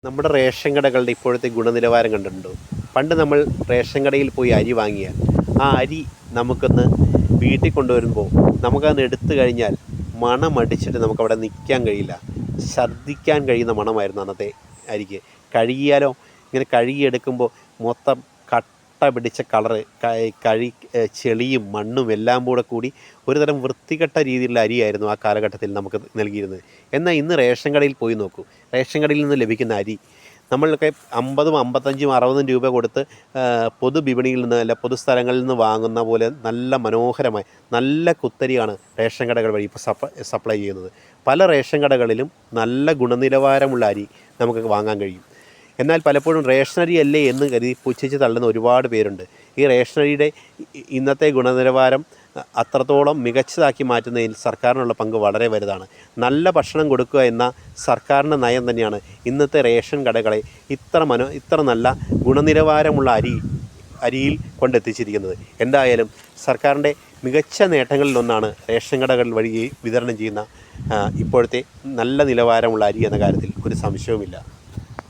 നമ്മുടെ റേഷൻ കടകളുടെ ഇപ്പോഴത്തെ ഗുണനിലവാരം കണ്ടിട്ടുണ്ടോ? പണ്ട് നമ്മൾ റേഷൻ കടയിൽ പോയി അരി വാങ്ങിയാൽ ആ അരി നമുക്കൊന്ന് വീട്ടിൽ കൊണ്ടുവരുമ്പോൾ നമുക്കതൊന്ന് എടുത്തു കഴിഞ്ഞാൽ മണമടിച്ചിട്ട് നമുക്കവിടെ നിൽക്കാൻ കഴിയില്ല. ഛർദ്ദിക്കാൻ കഴിയുന്ന മണമായിരുന്നു അന്നത്തെ അരിക്ക്. കഴുകിയാലോ ഇങ്ങനെ കഴുകിയെടുക്കുമ്പോൾ മൊത്തം കട്ട പിടിച്ച കളറ്, ചെളിയും മണ്ണും എല്ലാം കൂടി ഒരുതരം വൃത്തികെട്ട രീതിയിലുള്ള അരിയായിരുന്നു ആ കാലഘട്ടത്തിൽ നമുക്ക് നൽകിയിരുന്നത്. എന്നാൽ ഇന്ന് റേഷൻ കടയിൽ പോയി നോക്കൂ. റേഷൻ കടയിൽ നിന്ന് ലഭിക്കുന്ന അരി നമ്മളൊക്കെ 50, 55, 60 രൂപ കൊടുത്ത് പൊതുവിപണിയിൽ നിന്ന് അല്ല പൊതുസ്ഥലങ്ങളിൽ നിന്ന് വാങ്ങുന്ന പോലെ നല്ല മനോഹരമായി നല്ല കുത്തരിയാണ് റേഷൻ കടകൾ വഴി ഇപ്പോൾ സപ്ലൈ ചെയ്യുന്നത്. പല റേഷൻ കടകളിലും നല്ല ഗുണനിലവാരമുള്ള അരി നമുക്ക് വാങ്ങാൻ കഴിയും. എന്നാൽ പലപ്പോഴും റേഷനറി അല്ലേ എന്ന് കരുതി പുച്ഛിച്ച് തള്ളുന്ന ഒരുപാട് പേരുണ്ട്. ഈ റേഷനറിയുടെ ഇന്നത്തെ ഗുണനിലവാരം അത്രത്തോളം മികച്ചതാക്കി മാറ്റുന്നതിൽ സർക്കാരിനുള്ള പങ്ക് വളരെ വലുതാണ്. നല്ല ഭക്ഷണം കൊടുക്കുക എന്ന സർക്കാരിൻ്റെ നയം തന്നെയാണ് ഇന്നത്തെ റേഷൻ കടകളെ ഇത്ര നല്ല ഗുണനിലവാരമുള്ള അരിയിൽ കൊണ്ടെത്തിച്ചിരിക്കുന്നത്. എന്തായാലും സർക്കാരിൻ്റെ മികച്ച നേട്ടങ്ങളിലൊന്നാണ് റേഷൻ കടകൾ വഴി വിതരണം ചെയ്യുന്ന ഇപ്പോഴത്തെ നല്ല നിലവാരമുള്ള അരി എന്ന കാര്യത്തിൽ ഒരു സംശയവുമില്ല.